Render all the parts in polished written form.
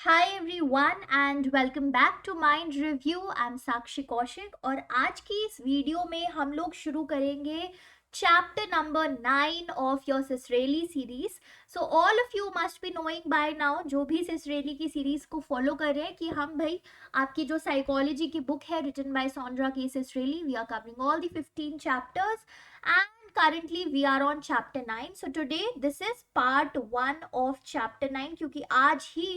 Hi everyone and welcome back to Mind Review. I am Sakshi Kaushik और आज की इस वीडियो में हम लोग शुरू करेंगे chapter number 9 of your Ciccarelli series. So all of you must be knowing by now, जो भी सिसरेली की सीरीज को फॉलो कर रहे हैं, कि हम भाई आपकी जो साइकोलॉजी की बुक है written by Saundra K Ciccarelli, we are covering all the 15 chapters and currently we are on chapter 9. So today this is part 1 of chapter 9, क्योंकि आज ही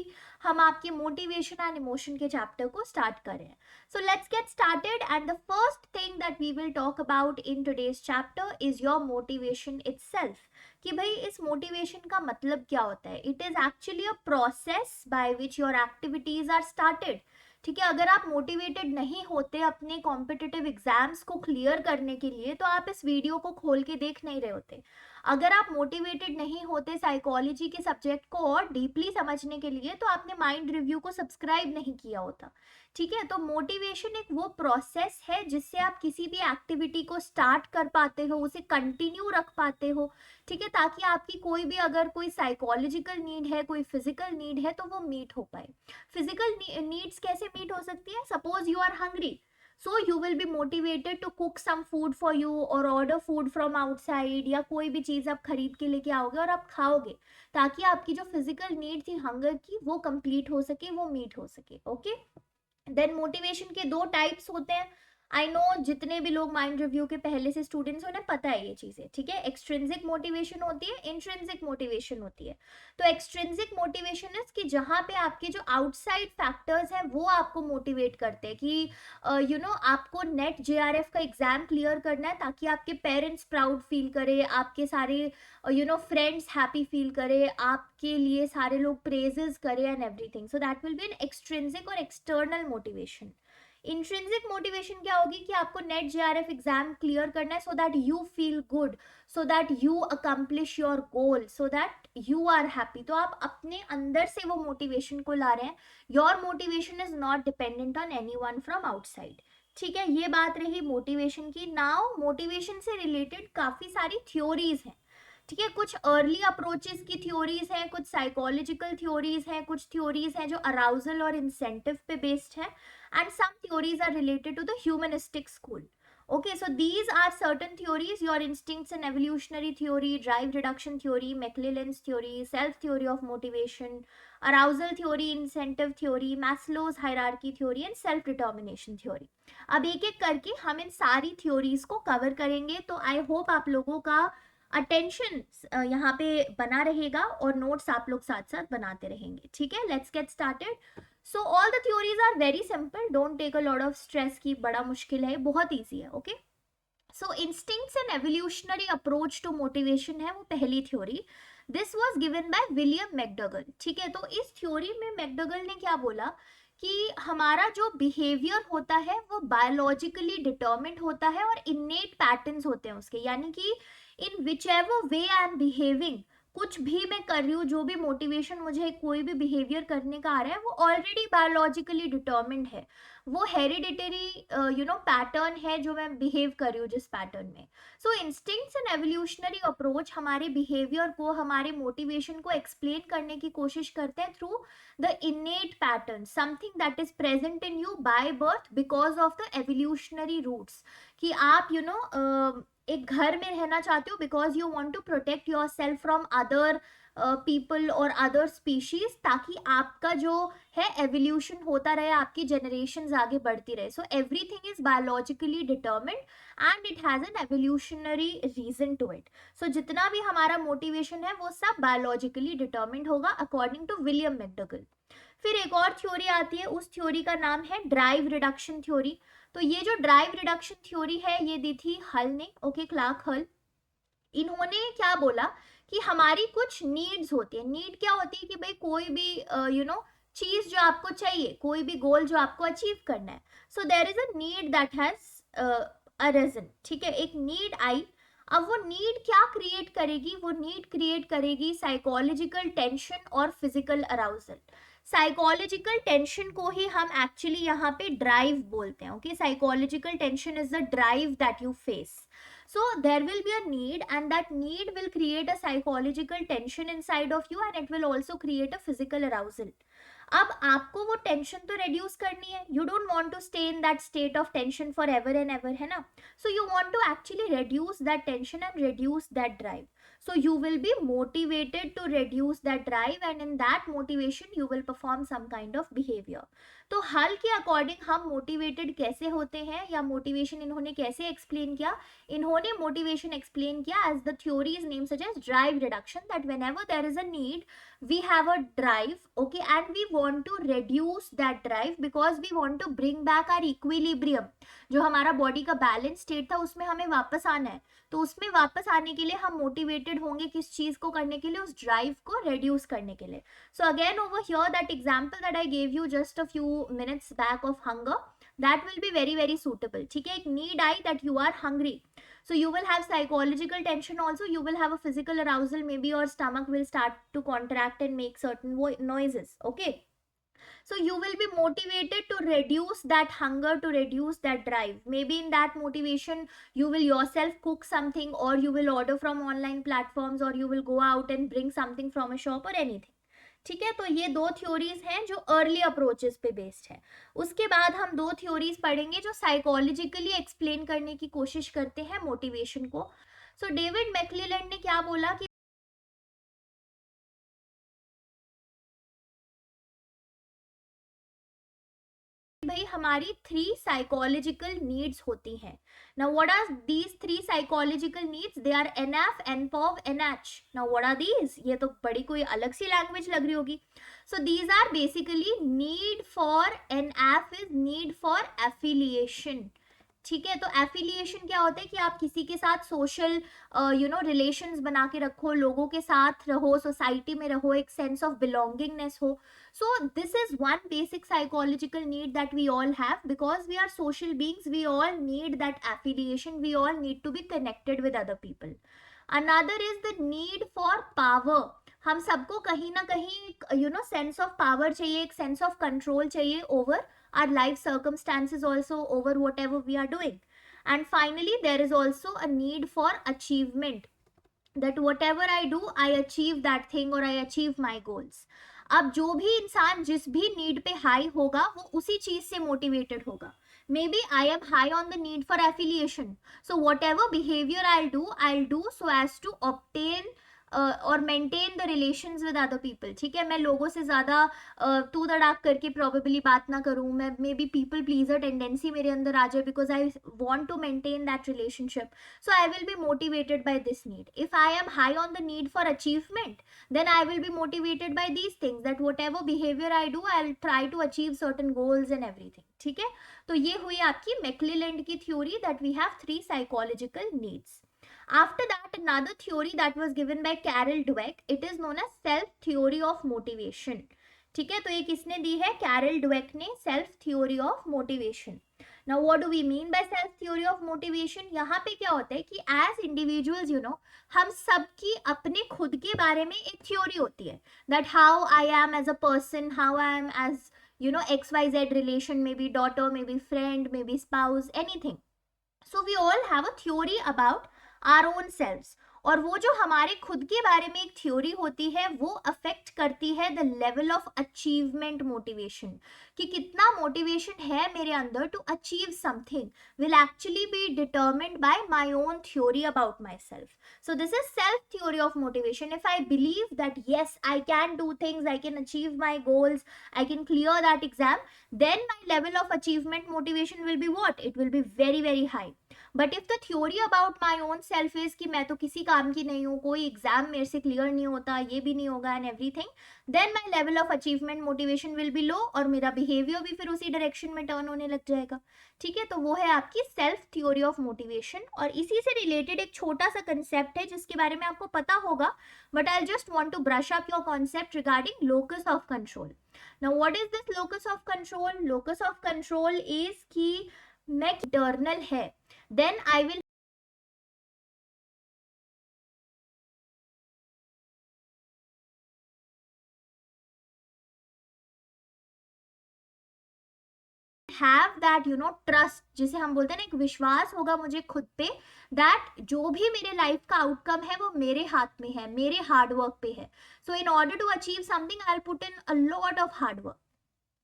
हम आपके मोटिवेशन एंड इमोशन के चैप्टर को स्टार्ट कर रहे हैं. So let's get started and the first thing that we will talk about in today's chapter is your motivation itself. कि भाई इस मोटिवेशन का मतलब क्या होता है. It is actually a process by which your activities are started. ठीक है, अगर आप मोटिवेटेड नहीं होते अपने कॉम्पिटिटिव एग्जाम्स को क्लियर करने के लिए तो आप इस वीडियो को खोल के देख नहीं रहे होते. अगर आप मोटिवेटेड नहीं होते साइकोलॉजी के सब्जेक्ट को और डीपली समझने के लिए तो आपने माइंड रिव्यू को सब्सक्राइब नहीं किया होता. ठीक है, तो मोटिवेशन एक वो प्रोसेस है जिससे आप किसी भी एक्टिविटी को स्टार्ट कर पाते हो, उसे कंटिन्यू रख पाते हो. ठीक है, ताकि आपकी कोई भी अगर कोई साइकोलॉजिकल नीड है, कोई फिजिकल नीड है, तो वो मीट हो पाए. फिजिकल नीड्स कैसे मीट हो सकती है. Suppose you are hungry, so you will be motivated to cook some food for you or order food from outside, या कोई भी चीज आप खरीद के लेके आओगे और आप खाओगे ताकि आपकी जो फिजिकल नीड थी हंगर की वो कंप्लीट हो सके, वो मीट हो सके. ओके, देन मोटिवेशन के दो टाइप्स होते हैं. आई नो जितने भी लोग माइंड रिव्यू के पहले से स्टूडेंट्स उन्हें पता है ये चीजें. ठीक है, एक्सट्रिंसिक मोटिवेशन होती है, इंट्रिंसिक मोटिवेशन होती है. तो एक्सट्रिंसिक मोटिवेशन इज कि जहाँ पे आपके जो आउटसाइड फैक्टर्स हैं वो आपको मोटिवेट करते हैं कि आपको नेट जेआरएफ का एग्जाम क्लियर करना है ताकि आपके पेरेंट्स प्राउड फील करे, आपके सारे फ्रेंड्स हैप्पी फील करे, आपके लिए सारे लोग प्रेजेस करे and everything. So that will be an extrinsic और एक्सटर्नल मोटिवेशन. इंट्रिंसिक मोटिवेशन क्या होगी कि आपको नेट जेआरएफ एग्जाम क्लियर करना है so that you feel good, so that you accomplish your goal, so that you are happy. तो आप अपने अंदर से वो मोटिवेशन को ला रहे हैं. Your motivation is not dependent on any one from outside. ठीक है, ये बात रही मोटिवेशन की. नाउ मोटिवेशन से रिलेटेड काफी सारी थ्योरीज हैं. ठीक है, कुछ अर्ली अप्रोचेस की थ्योरीज हैं, कुछ साइकोलॉजिकल थ्योरीज हैं, कुछ थ्योरीज हैं जो अराउजल और इंसेंटिव पे बेस्ड है, and some theories are related to the humanistic school. Okay, so these are certain theories: your instincts and evolutionary theory, drive reduction theory, McClellan's theory, self theory of motivation, arousal theory, incentive theory, Maslow's hierarchy theory and self determination theory. अब एक एक करके हम इन सारी theories को cover करेंगे. तो I hope आप लोगों का अटेंशन यहाँ पे बना रहेगा और नोट्स आप लोग साथ साथ बनाते रहेंगे. ठीक है, let's get started. So all the theories are very simple, don't take a lot of stress की बड़ा मुश्किल है, बहुत ईजी है. Okay, so instincts and evolutionary approach to motivation है वो पहली थ्योरी. This was given by William McDougall. ठीक है, तो इस थ्योरी में मैकडगल ने क्या बोला कि हमारा जो बिहेवियर होता है वो बायोलॉजिकली डिटर्मिन्ड होता है और इन्नेट पैटर्न्स होते हैं उसके. यानी कि in which ever way I am behaving, कुछ भी मैं कर रही हूँ, जो भी मोटिवेशन मुझे कोई भी बिहेवियर करने का आ रहा है वो ऑलरेडी बायोलॉजिकली डिटर्मिन्ड है. वो हेरिडिटरी पैटर्न है जो मैं बिहेव कर रही हूँ जिस पैटर्न में. सो इंस्टिंक्ट्स एंड एवोल्यूशनरी अप्रोच हमारे बिहेवियर को, हमारे मोटिवेशन को एक्सप्लेन करने की कोशिश करते हैं through the innate pattern, something that is present in you by birth because of the evolutionary roots. कि आप एक घर में रहना चाहते हो because you want to protect your self from other people और अदर स्पीशीज, ताकि आपका जो है एवोल्यूशन होता रहे, आपकी जनरेशंस आगे बढ़ती रहे. So everything is biologically determined and it has an evolutionary reason to it. So जितना भी हमारा मोटिवेशन है वो सब बायोलॉजिकली डिटर्मिन्ड होगा अकॉर्डिंग टू विलियम मैकडगल. फिर एक और थ्योरी आती है, उस थ्योरी का नाम है ड्राइव रिडक्शन थ्योरी. तो ये जो ड्राइव रिडक्शन थ्योरी है ये दी थी हल ने. ओके, क्लार्क हल. इन्होंने क्या बोला कि हमारी कुछ नीड्स होती है. नीड क्या होती है कि भाई कोई भी चीज जो आपको चाहिए, कोई भी गोल जो आपको अचीव करना है. So there is a need that has arisen. ठीक है, एक नीड आई. अब वो नीड क्या क्रिएट करेगी, वो नीड क्रिएट करेगी साइकोलॉजिकल टेंशन और फिजिकल अराउजल. साइकोलॉजिकल टेंशन को ही हम एक्चुअली यहाँ पे ड्राइव बोलते हैं. Okay, psychological tension is the drive that you face. So there will be a need and that need will create a psychological tension inside of you and it will also create a physical arousal. अब आपको वो tension तो reduce करनी है, you don't want to stay in that state of tension forever and ever, है ना. So you want to actually reduce that tension and reduce that drive. So you will be motivated to reduce that drive, and in that motivation you will perform some kind of behavior. तो हल के according हम motivated कैसे होते हैं, या motivation इन्होंने कैसे एक्सप्लेन किया. इन्होंने मोटिवेशन एक्सप्लेन किया as the theory is name suggest drive reduction, that whenever there is a need we have a drive, okay, and we want to reduce that drive because we want to bring back our equilibrium. जो हमारा body का balance state था उसमें हमें वापस आना है. तो उसमें वापस आने के लिए हम मोटिवेटेड होंगे किस चीज को करने के लिए, उस ड्राइव को रिड्यूस करने के लिए. So again over here that example that I gave you just a few minutes back of hunger, that will be very very suitable. ठीक है, एक need I that you are hungry, so you will have psychological tension also, you will have a physical arousal, maybe your stomach will start to contract and make certain noises, okay. So you will be motivated to reduce that hunger, to reduce that drive. Maybe in that motivation you will yourself cook something, or you will order from online platforms, or you will go out and bring something from a shop or anything. ठीक है, तो ये दो theories हैं जो early approaches पे based है. उसके बाद हम दो थ्योरीज पढ़ेंगे जो साइकोलॉजिकली एक्सप्लेन करने की कोशिश करते हैं मोटिवेशन को. सो डेविड मैक्लेलैंड ने क्या बोला कि भाई हमारी 3 साइकोलॉजिकल नीड्स होती हैं. Now what are these 3 psychological needs? They are nAff, nPow, nAch. Now what are these? ये तो बड़ी कोई अलग सी लैंग्वेज लग रही होगी. So these are basically need for, NF is need for affiliation. ठीक है, तो एफिलिएशन क्या होता है कि आप किसी के साथ सोशल रिलेशंस बना के रखो, लोगों के साथ रहो, सोसाइटी में रहो, एक सेंस ऑफ बिलोंगिंगनेस हो. So this is one basic psychological need that we all have, because we are social beings, we all need that affiliation, we all need to be connected with other people. Another is the need for power. हम सबको कहीं ना कहीं sense of power चाहिए, एक sense of control चाहिए over our life circumstances, also over whatever we are doing. And finally there is also a need for achievement, that whatever I do I achieve that thing, or I achieve my goals. अब जो भी इंसान जिस भी need पे high होगा वो उसी चीज से मोटिवेटेड होगा. May be I am high on the need for affiliation, so whatever behaviour I do so as to obtain और maintain the relations with other people. ठीक है, मैं लोगों से ज़्यादा तू तड़ाक करके प्रॉबेबली बात ना करूँ, मैं maybe people pleaser tendency मेरे अंदर आ जाए, because I want to maintain that relationship. So I will be motivated by this need. If I am high on the need for achievement, then I will be motivated by these things, that whatever behavior I do, I'll try to achieve certain goals and everything. ठीक है, तो ये हुई आपकी मैक्लेलैंड की theory, that we have 3 psychological needs. After that, another theory that was given by Carol Dweck, it is known as self theory of motivation. ठीक है, तो ये किसने दी है? कैरल ड्वेक ने, self theory of motivation. Now what do we mean by self theory of motivation? यहाँ पे क्या होता है कि एज इंडिविजुअल्स हम सबकी अपने खुद के बारे में एक थ्योरी होती है, that how I am as a person, how I am as XYZ relation, maybe daughter, maybe friend, maybe spouse, anything. So we all have a theory about our own selves. और वो जो हमारे खुद के बारे में एक थ्योरी होती है वो अफेक्ट करती है the level of achievement motivation, कि कितना मोटिवेशन है मेरे अंदर to achieve something will actually be determined by my own theory about my self. So this is self theory of motivation. If I believe that yes I can do things, I can achieve my goals, I can clear that exam, then my level of achievement motivation will be what? It will be very very high. But if the theory about my own self is कि मैं तो किसी काम की नहीं हूँ, कोई exam मेरे से क्लियर नहीं होता, ये भी नहीं होगा and everything, then my level of achievement motivation will be low, और मेरा बिहेवियर भी फिर उसी डायरेक्शन में टर्न होने लग जाएगा. ठीक है, तो वो है आपकी सेल्फ थ्योरी ऑफ मोटिवेशन. और इसी से रिलेटेड एक छोटा सा कंसेप्ट है जिसके बारे में आपको पता होगा, but I just want to brush up your concept regarding locus of control. Now what is this locus of control? Locus of control is कि मैं इंटरनल है, then I will have that trust, जिसे हम बोलते हैं ना, एक विश्वास होगा मुझे खुद पे, दैट जो भी मेरे लाइफ का आउटकम है वो मेरे हाथ में है, मेरे हार्ड वर्क पे है. So in order to achieve something I will put in a lot of hard work.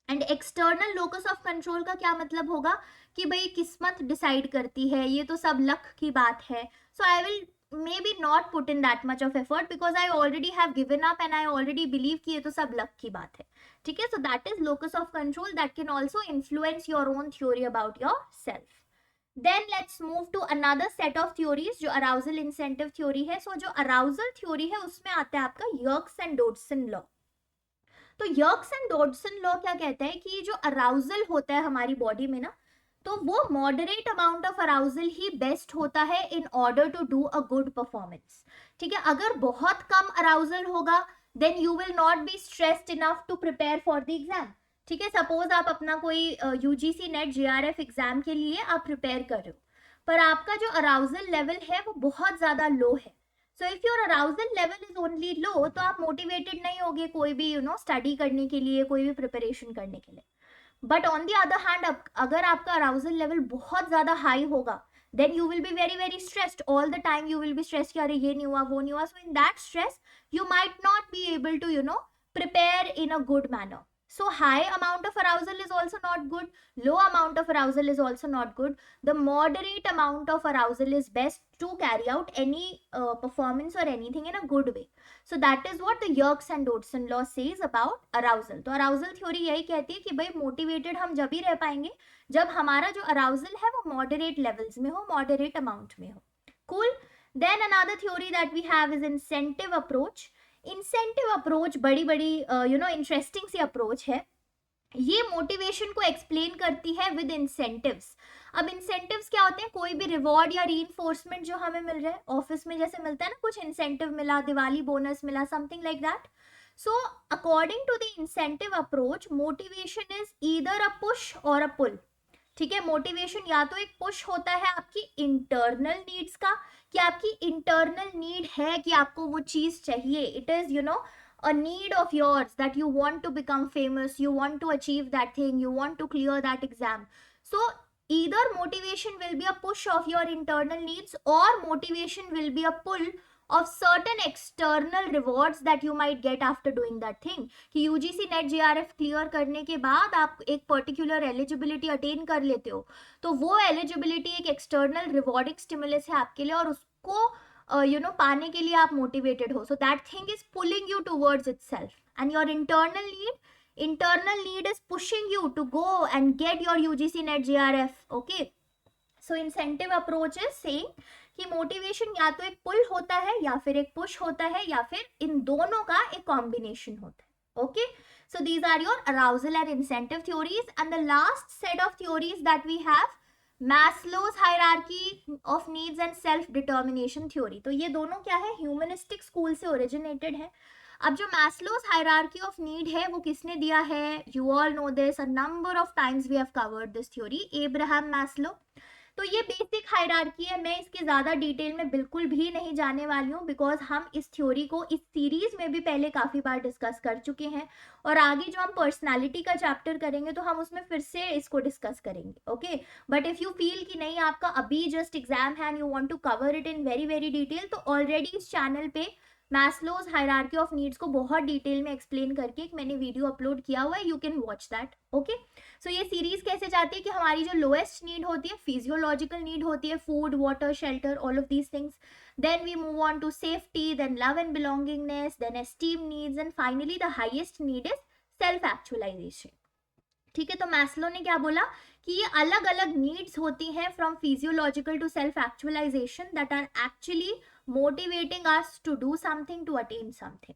And external locus of control का क्या मतलब होगा कि भाई किस्मत डिसाइड करती है, ये तो सब लक की बात है. So I will maybe not put in that much of effort because I already have given up and I already believe कि ये तो सब luck की बात है. ठीक है, so that is locus of control that can also influence your own theory about yourself. Then let's move to another set of theories जो arousal incentive theory है. So जो arousal theory है उसमें आता है आपका Yerkes and Dodson law. तो यर्क्स and डॉडसन law क्या कहता है कि जो अराउजल होता है हमारी बॉडी में ना, तो वो मॉडरेट अमाउंट ऑफ अराउजल ही बेस्ट होता है in order to do a good performance. ठीक है, अगर बहुत कम अराउजल होगा then you will not be stressed enough to prepare for the exam. ठीक है, सपोज आप अपना कोई यूजीसी नेट जेआरएफ एग्जाम के लिए आप प्रिपेयर कर रहे हो, पर आपका जो अराउजल लेवल है वो बहुत ज्यादा लो है. So if your arousal level is only low, तो आप मोटिवेटेड नहीं होगे कोई भी स्टडी करने के लिए, कोई भी प्रिपरेशन करने के लिए. But on the other hand अगर आपका अराउजल लेवल बहुत ज्यादा हाई होगा then you will be very very stressed all the time. You will be stressed कि अरे ये नहीं हुआ वो नहीं हुआ. So in that stress you might not be able to prepare in a good manner. So high amount of arousal is also not good, low amount of arousal is also not good. The moderate amount of arousal is best to carry out any performance or anything in a good way. So that is what the Yerkes and Dodson law says about arousal. तो arousal theory यही कहती है कि भाई motivated हम जब ही रह पाएंगे जब हमारा जो arousal है वो moderate levels में हो, moderate amount में हो. Cool. Then another theory that we have is incentive approach. Incentive approach बड़ी बड़ी इंटरेस्टिंग सी अप्रोच है. ये मोटिवेशन को एक्सप्लेन करती है विद इंसेंटिव्स. अब इंसेंटिव्स क्या होते हैं? कोई भी रिवॉर्ड या रीइंफोर्समेंट जो हमें मिल रहा है ऑफिस में, जैसे मिलता है ना कुछ इंसेंटिव मिला, दिवाली बोनस मिला, something like that. So according to the incentive approach motivation is either a push और अ पुल. ठीक है, मोटिवेशन या तो एक पुश होता है आपकी इंटरनल नीड्स का, कि आपकी इंटरनल नीड है कि आपको वो चीज चाहिए. It is a need of yours that you want to become famous, you want to achieve that thing, you want to clear that exam. So either motivation will be a push of your internal needs or motivation will be a pull of certain external rewards that you might get after doing that thing. कि UGC net JRF clear करने के बाद आप एक particular eligibility attain कर लेते हो, तो वो एलिजिबिलिटी एक एक्सटर्नल रिवॉर्डिंग स्टिमुलस है आपके लिए और उसको पाने के लिए आप मोटिवेटेड हो. So that thing is pulling you towards itself. And your internal need is pushing you to go and get your UGC net JRF. okay, so incentive approach is saying कि मोटिवेशन या तो एक पुल होता है या फिर एक पुश होता है या फिर इन दोनों का एक कॉम्बिनेशन होता है. Okay, so these are your arousal and incentive theories. And the last set of theories that we have Maslow's hierarchy of needs and self determination theory. तो ये दोनों क्या है? ह्यूमनिस्टिक स्कूल से ओरिजिनेटेड है. अब जो मैस्लोज हायरार्की ऑफ नीड है वो किसने दिया है? You all know this, a number of times we have covered this theory, Abraham Maslow. तो ये बेसिक हायरार्की है, मैं इसके ज़्यादा डिटेल में बिल्कुल भी नहीं जाने वाली हूँ बिकॉज हम इस थ्योरी को इस सीरीज में भी पहले काफ़ी बार डिस्कस कर चुके हैं और आगे जो हम पर्सनालिटी का चैप्टर करेंगे तो हम उसमें फिर से इसको डिस्कस करेंगे. Okay, but if you feel कि नहीं आपका अभी जस्ट एग्जाम है and you want to cover it in very very detail, तो ऑलरेडी इस चैनल पे मैस्लोज हायरार्की ऑफ नीड्स को बहुत डिटेल में एक्सप्लेन करके एक मैंने वीडियो अपलोड किया हुआ है, you can watch that. Okay, so ये सीरीज कैसे जाती है कि हमारी जो लोएस्ट नीड होती है, फिजियोलॉजिकल नीड होती है, food, water, shelter, all of these things. Then we move on to safety, then love and belongingness, then esteem needs and finally the highest need is self actualization. ठीक है, तो Maslow ने क्या बोला कि ये अलग अलग नीड्स होती हैं from physiological to self actualization that are actually motivating us to do something, to attain something.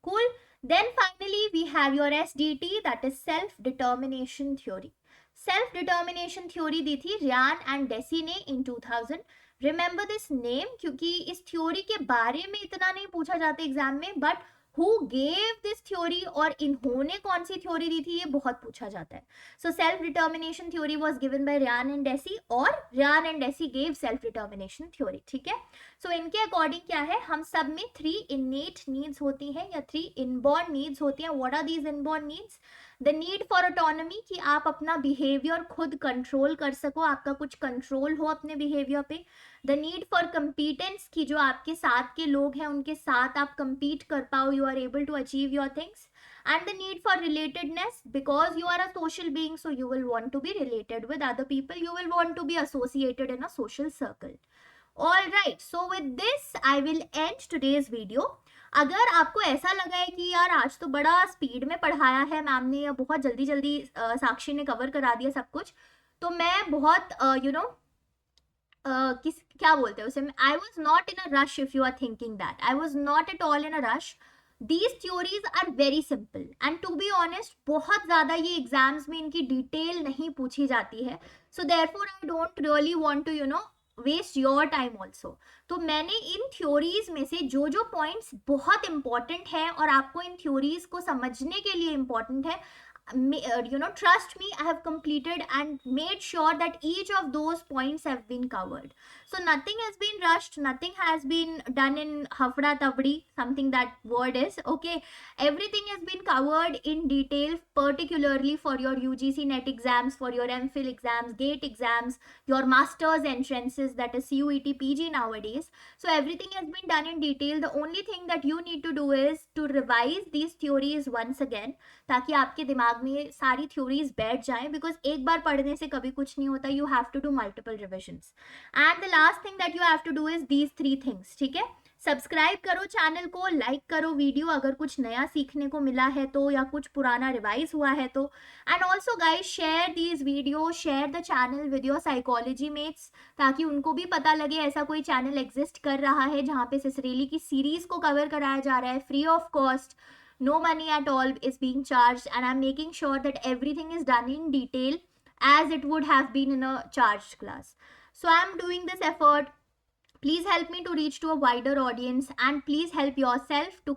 Cool. Then finally we have your SDT, that is self determination theory. Self determination theory दी थी Riyan and deci ने in 2000. Remember this name क्योंकि इस theory के बारे में इतना नहीं पूछा जाता एग्जाम में, but who gave this theory और इन्होंने कौन सी थ्योरी दी थी, ये बहुत पूछा जाता है. So self determination theory was given by Ryan and Deci और Ryan and Deci gave self determination theory. ठीक है. सो इनके अकॉर्डिंग क्या है, हम सब में 3 इनेट नीड्स होती हैं या 3 इनबॉर्न नीड्स होती हैं. What are these inborn needs? The need for autonomy, कि आप अपना बिहेवियर खुद कंट्रोल कर सको, आपका कुछ कंट्रोल हो अपने बिहेवियर पे. द नीड फॉर कंपीटेंस, कि जो आपके साथ के लोग हैं उनके साथ आप compete कर पाओ, you are able to achieve your things. And the need for relatedness, because you are a social being, so you will want to be related with other people, you will want to be associated in a social circle. All right, so with this I will end today's video. अगर आपको ऐसा लगा है कि यार आज तो बड़ा स्पीड में पढ़ाया है मैम ने या बहुत जल्दी जल्दी साक्षी ने कवर करा दिया सब कुछ, तो मैं बहुत किस क्या बोलते हैं उसे, I was not in a rush. If you are thinking that, I was not at all in a rush. These theories are very simple and to be honest बहुत ज़्यादा ये एग्जाम्स में इनकी डिटेल नहीं पूछी जाती है. So therefore I don't really want to waste your time also. तो मैंने इन थ्योरीज में से जो जो पॉइंट्स बहुत इंपॉर्टेंट है और आपको इन थ्योरीज को समझने के लिए इंपॉर्टेंट है, trust me, I have completed and made sure that each of those points have been covered. So nothing has been rushed, nothing has been done in hafda tabdi, something that word is, okay. Everything has been covered in detail, particularly for your UGC NET exams, for your MPhil exams, GATE exams, your master's entrances, that is CUET PG nowadays. So everything has been done in detail. The only thing that you need to do is to revise these theories once again, ताकि आपके दिमाग में सारी theories बैठ जाएं, because एक बार पढ़ने से कभी कुछ नहीं होता. You have to do multiple revisions. And the last thing that you have to do is these 3 things. ठीक है. सब्सक्राइब करो चैनल को, लाइक करो वीडियो अगर कुछ नया सीखने को मिला है तो, या कुछ पुराना रिवाइज हुआ है तो. And also guys share these video, share the channel with your psychology mates, ताकि उनको भी पता लगे ऐसा कोई चैनल एग्जिस्ट कर रहा है जहाँ पे सिसरेली की सीरीज को कवर कराया जा रहा है free of cost. No money at all is being charged, and I'm making sure that everything is done in detail as it would have been in a charged class. So I'm doing this effort. Please help me to reach to a wider audience and please help yourself to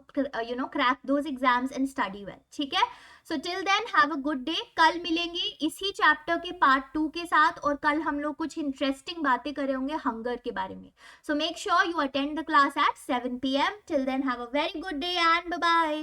crack those exams and study well. ठीक है. So till then have a good day. कल मिलेंगे इसी chapter के part 2 के साथ और कल हम लोग कुछ इंटरेस्टिंग बातें करे होंगे हंगर के बारे में. So make sure you attend the class at 7 PM. Till then have a very good day and bye bye.